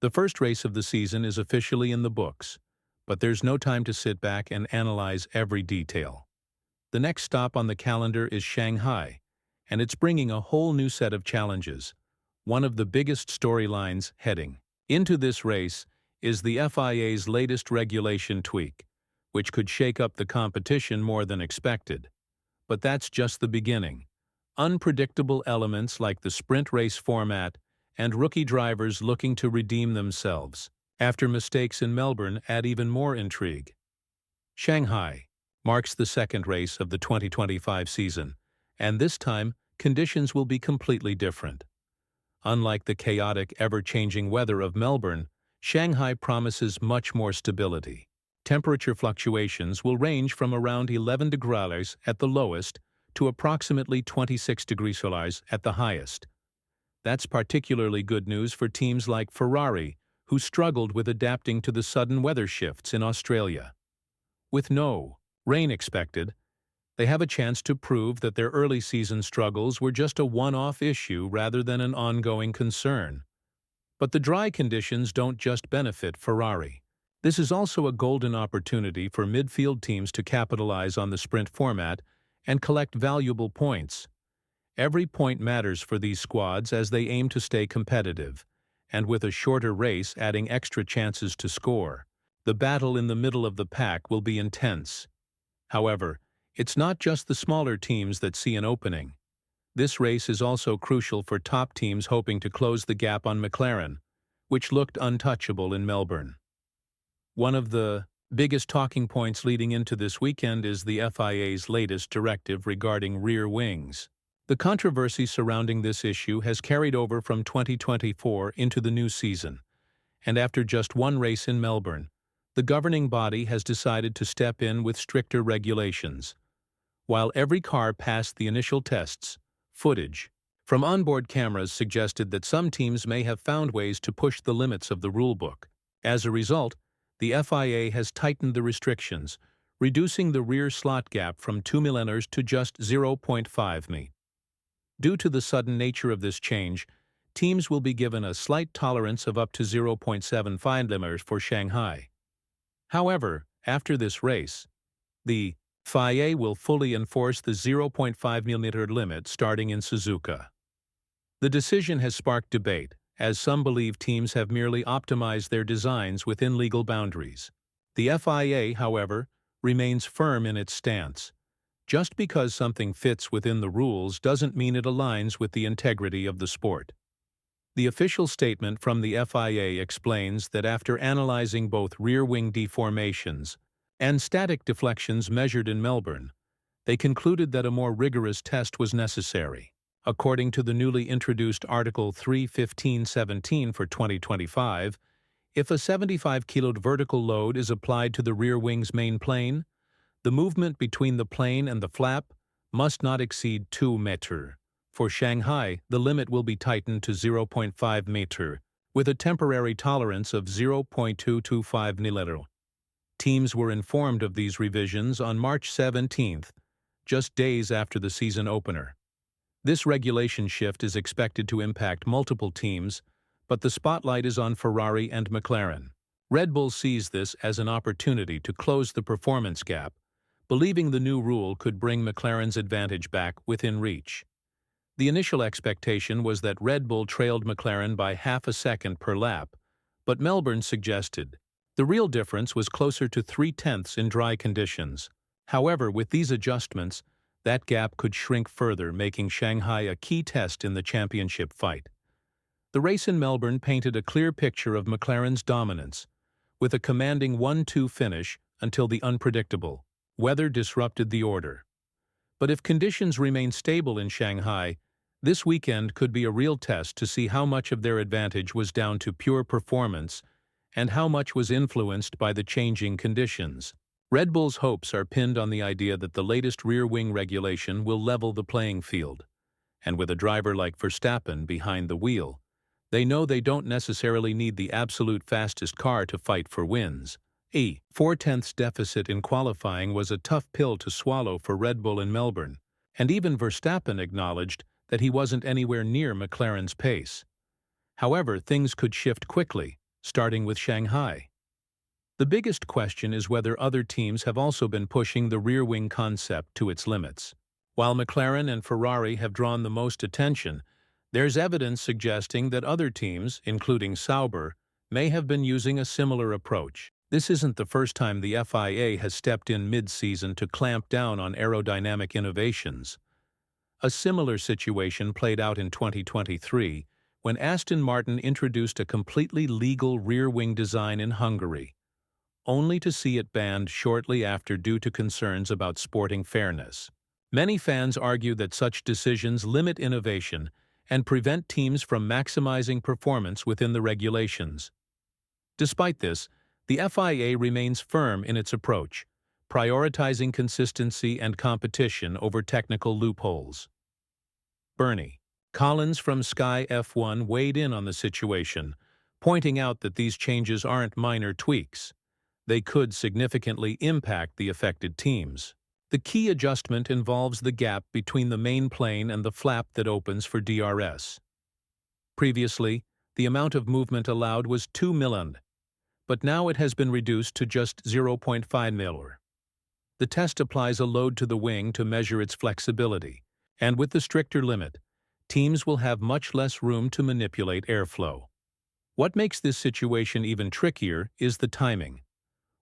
The first race of the season is officially in the books, but there's no time to sit back and analyze every detail. The next stop on the calendar is Shanghai, and it's bringing a whole new set of challenges. One of the biggest storylines heading into this race is the FIA's latest regulation tweak, which could shake up the competition more than expected. But that's just the beginning. Unpredictable elements like the sprint race format and rookie drivers looking to redeem themselves after mistakes in Melbourne add even more intrigue. Shanghai marks the second race of the 2025 season, and this time conditions will be completely different. Unlike the chaotic, ever-changing weather of Melbourne, Shanghai promises much more stability. Temperature fluctuations will range from around 11 degrees at the lowest to approximately 26 degrees at the highest. That's particularly good news for teams like Ferrari, who struggled with adapting to the sudden weather shifts in Australia. With no rain expected, they have a chance to prove that their early season struggles were just a one-off issue rather than an ongoing concern. But the dry conditions don't just benefit Ferrari. This is also a golden opportunity for midfield teams to capitalize on the sprint format and collect valuable points. Every point matters for these squads as they aim to stay competitive, and with a shorter race adding extra chances to score, the battle in the middle of the pack will be intense. However, it's not just the smaller teams that see an opening. This race is also crucial for top teams hoping to close the gap on McLaren, which looked untouchable in Melbourne. One of the biggest talking points leading into this weekend is the FIA's latest directive regarding rear wings. The controversy surrounding this issue has carried over from 2024 into the new season, and after just one race in Melbourne, the governing body has decided to step in with stricter regulations. While every car passed the initial tests, footage from onboard cameras suggested that some teams may have found ways to push the limits of the rulebook. As a result, the FIA has tightened the restrictions, reducing the rear slot gap from 2 mm to just 0.5 mm. Due to the sudden nature of this change, teams will be given a slight tolerance of up to 0.75 mm for Shanghai. However, after this race, the FIA will fully enforce the 0.5 mm limit starting in Suzuka. The decision has sparked debate, as some believe teams have merely optimized their designs within legal boundaries. The FIA, however, remains firm in its stance. Just because something fits within the rules doesn't mean it aligns with the integrity of the sport. The official statement from the FIA explains that after analyzing both rear wing deformations and static deflections measured in Melbourne, they concluded that a more rigorous test was necessary. According to the newly introduced Article 3.15.17 for 2025, if a 75-kilo vertical load is applied to the rear wing's main plane, the movement between the plane and the flap must not exceed 2 meters. For Shanghai, the limit will be tightened to 0.5 meters, with a temporary tolerance of 0.225 mm. Teams were informed of these revisions on March 17th, just days after the season opener. This regulation shift is expected to impact multiple teams, but the spotlight is on Ferrari and McLaren. Red Bull sees this as an opportunity to close the performance gap, believing the new rule could bring McLaren's advantage back within reach. The initial expectation was that Red Bull trailed McLaren by half a second per lap, but Melbourne suggested the real difference was closer to 0.3 in dry conditions. However, with these adjustments, that gap could shrink further, making Shanghai a key test in the championship fight. The race in Melbourne painted a clear picture of McLaren's dominance, with a commanding 1-2 finish until the unpredictable weather disrupted the order. But if conditions remain stable in Shanghai, this weekend could be a real test to see how much of their advantage was down to pure performance and how much was influenced by the changing conditions. Red Bull's hopes are pinned on the idea that the latest rear-wing regulation will level the playing field, and with a driver like Verstappen behind the wheel, they know they don't necessarily need the absolute fastest car to fight for wins. A 0.4 deficit in qualifying was a tough pill to swallow for Red Bull in Melbourne, and even Verstappen acknowledged that he wasn't anywhere near McLaren's pace. However, things could shift quickly, starting with Shanghai. The biggest question is whether other teams have also been pushing the rear wing concept to its limits. While McLaren and Ferrari have drawn the most attention, there's evidence suggesting that other teams, including Sauber, may have been using a similar approach. This isn't the first time the FIA has stepped in mid-season to clamp down on aerodynamic innovations. A similar situation played out in 2023, when Aston Martin introduced a completely legal rear-wing design in Hungary, only to see it banned shortly after due to concerns about sporting fairness. Many fans argue that such decisions limit innovation and prevent teams from maximizing performance within the regulations. Despite this, the FIA remains firm in its approach, prioritizing consistency and competition over technical loopholes. Bernie Collins from Sky F1 weighed in on the situation, pointing out that these changes aren't minor tweaks. They could significantly impact the affected teams. The key adjustment involves the gap between the main plane and the flap that opens for DRS. Previously, the amount of movement allowed was 2 mm, but now it has been reduced to just 0.5 mm. The test applies a load to the wing to measure its flexibility, and with the stricter limit, teams will have much less room to manipulate airflow. What makes this situation even trickier is the timing.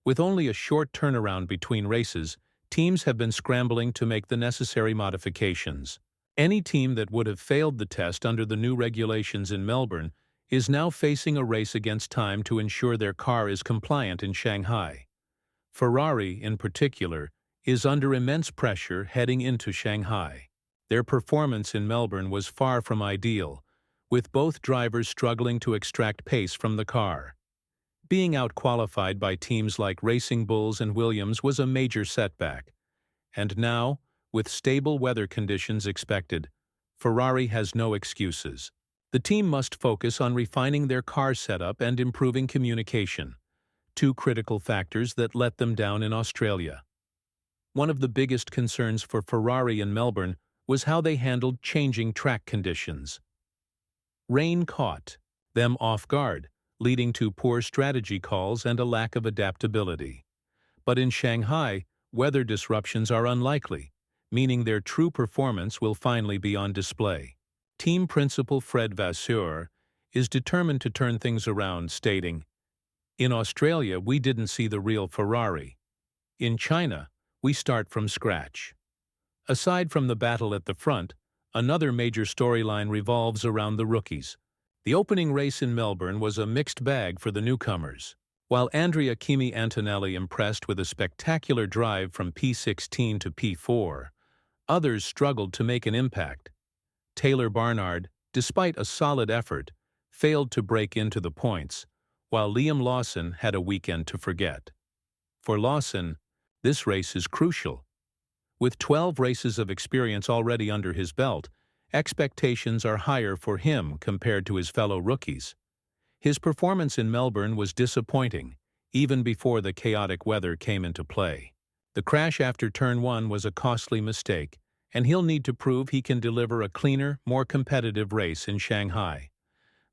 With only a short turnaround between races, teams have been scrambling to make the necessary modifications. Any team that would have failed the test under the new regulations in Melbourne is now facing a race against time to ensure their car is compliant in Shanghai. Ferrari, in particular, is under immense pressure heading into Shanghai. Their performance in Melbourne was far from ideal, with both drivers struggling to extract pace from the car. Being outqualified by teams like Racing Bulls and Williams was a major setback. And now, with stable weather conditions expected, Ferrari has no excuses. The team must focus on refining their car setup and improving communication, two critical factors that let them down in Australia. One of the biggest concerns for Ferrari in Melbourne was how they handled changing track conditions. Rain caught them off guard, leading to poor strategy calls and a lack of adaptability. But in Shanghai, weather disruptions are unlikely, meaning their true performance will finally be on display. Team principal Fred Vasseur is determined to turn things around, stating, "In Australia, we didn't see the real Ferrari. In China, we start from scratch." Aside from the battle at the front, another major storyline revolves around the rookies. The opening race in Melbourne was a mixed bag for the newcomers. While Andrea Kimi Antonelli impressed with a spectacular drive from P16 to P4, others struggled to make an impact. Taylor Barnard, despite a solid effort, failed to break into the points, while Liam Lawson had a weekend to forget. For Lawson, this race is crucial. With 12 races of experience already under his belt, expectations are higher for him compared to his fellow rookies. His performance in Melbourne was disappointing, even before the chaotic weather came into play. The crash after Turn 1 was a costly mistake, and he'll need to prove he can deliver a cleaner, more competitive race in Shanghai.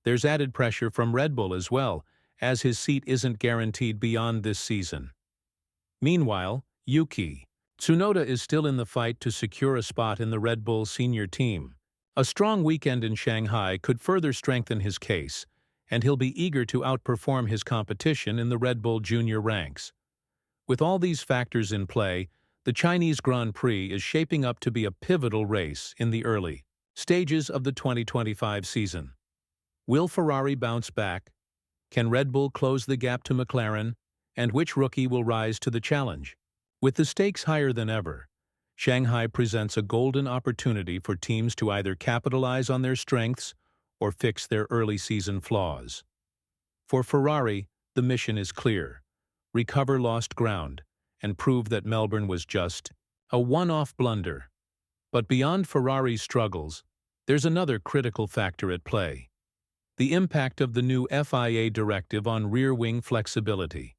There's added pressure from Red Bull as well, as his seat isn't guaranteed beyond this season. Meanwhile, Yuki Tsunoda is still in the fight to secure a spot in the Red Bull senior team. A strong weekend in Shanghai could further strengthen his case, and he'll be eager to outperform his competition in the Red Bull junior ranks. With all these factors in play, the Chinese Grand Prix is shaping up to be a pivotal race in the early stages of the 2025 season. Will Ferrari bounce back? Can Red Bull close the gap to McLaren? And which rookie will rise to the challenge? With the stakes higher than ever, Shanghai presents a golden opportunity for teams to either capitalize on their strengths or fix their early season flaws. For Ferrari, the mission is clear: recover lost ground and prove that Melbourne was just a one-off blunder. But beyond Ferrari's struggles, there's another critical factor at play: the impact of the new FIA directive on rear-wing flexibility.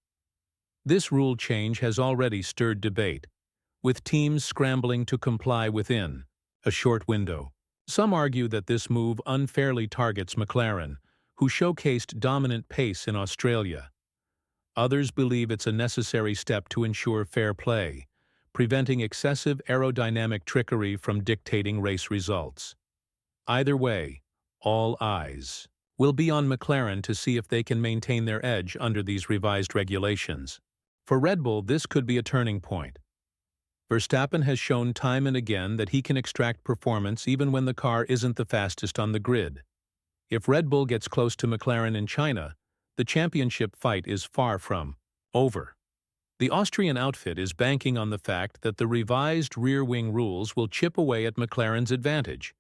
This rule change has already stirred debate, with teams scrambling to comply within a short window. Some argue that this move unfairly targets McLaren, who showcased dominant pace in Australia. Others believe it's a necessary step to ensure fair play, preventing excessive aerodynamic trickery from dictating race results. Either way, all eyes will be on McLaren to see if they can maintain their edge under these revised regulations. For Red Bull, this could be a turning point. Verstappen has shown time and again that he can extract performance even when the car isn't the fastest on the grid. If Red Bull gets close to McLaren in China, the championship fight is far from over. The Austrian outfit is banking on the fact that the revised rear-wing rules will chip away at McLaren's advantage,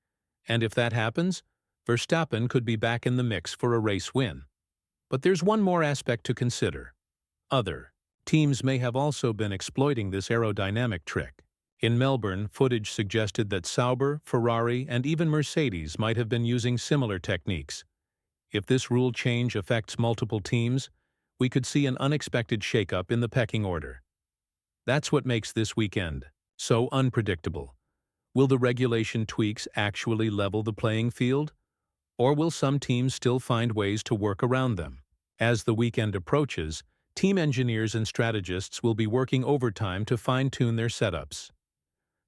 and if that happens, Verstappen could be back in the mix for a race win. But there's one more aspect to consider. Other teams may have also been exploiting this aerodynamic trick. In Melbourne, footage suggested that Sauber, Ferrari, and even Mercedes might have been using similar techniques. If this rule change affects multiple teams, we could see an unexpected shakeup in the pecking order. That's what makes this weekend so unpredictable. Will the regulation tweaks actually level the playing field? Or will some teams still find ways to work around them? As the weekend approaches, team engineers and strategists will be working overtime to fine-tune their setups.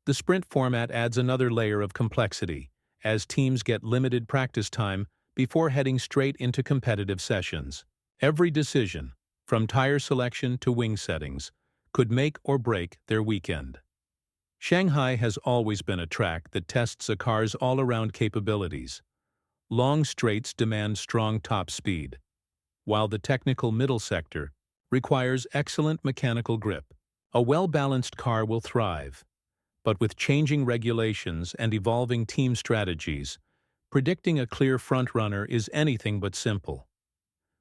The sprint format adds another layer of complexity, as teams get limited practice time before heading straight into competitive sessions. Every decision, from tire selection to wing settings, could make or break their weekend. Shanghai has always been a track that tests a car's all-around capabilities. Long straights demand strong top speed, while the technical middle sector requires excellent mechanical grip. A well-balanced car will thrive, but with changing regulations and evolving team strategies, predicting a clear frontrunner is anything but simple.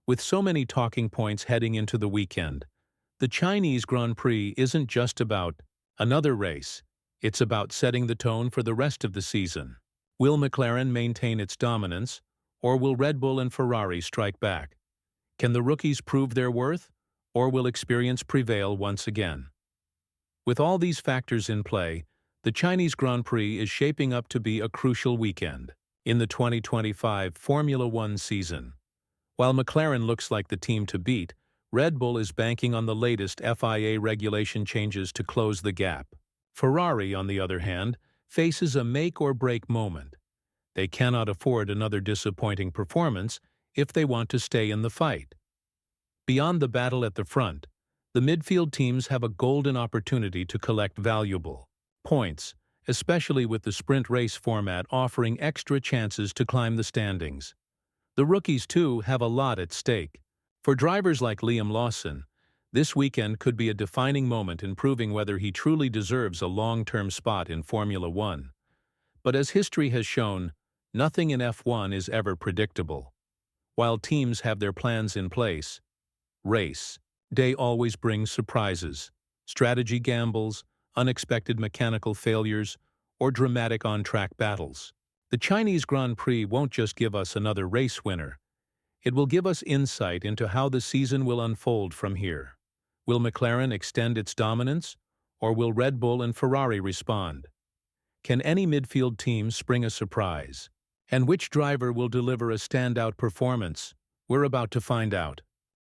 With so many talking points heading into the weekend, the Chinese Grand Prix isn't just about another race, it's about setting the tone for the rest of the season. Will McLaren maintain its dominance, or will Red Bull and Ferrari strike back? Can the rookies prove their worth, or will experience prevail once again? With all these factors in play, the Chinese Grand Prix is shaping up to be a crucial weekend in the 2025 Formula One season. While McLaren looks like the team to beat, Red Bull is banking on the latest FIA regulation changes to close the gap. Ferrari, on the other hand, faces a make-or-break moment. They cannot afford another disappointing performance if they want to stay in the fight. Beyond the battle at the front, the midfield teams have a golden opportunity to collect valuable points, especially with the sprint race format offering extra chances to climb the standings. The rookies, too, have a lot at stake. For drivers like Liam Lawson, this weekend could be a defining moment in proving whether he truly deserves a long-term spot in Formula One. But as history has shown, nothing in F1 is ever predictable. While teams have their plans in place, race day always brings surprises, strategy gambles, unexpected mechanical failures, or dramatic on-track battles. The Chinese Grand Prix won't just give us another race winner. It will give us insight into how the season will unfold from here. Will McLaren extend its dominance, or will Red Bull and Ferrari respond? Can any midfield team spring a surprise? And which driver will deliver a standout performance? We're about to find out.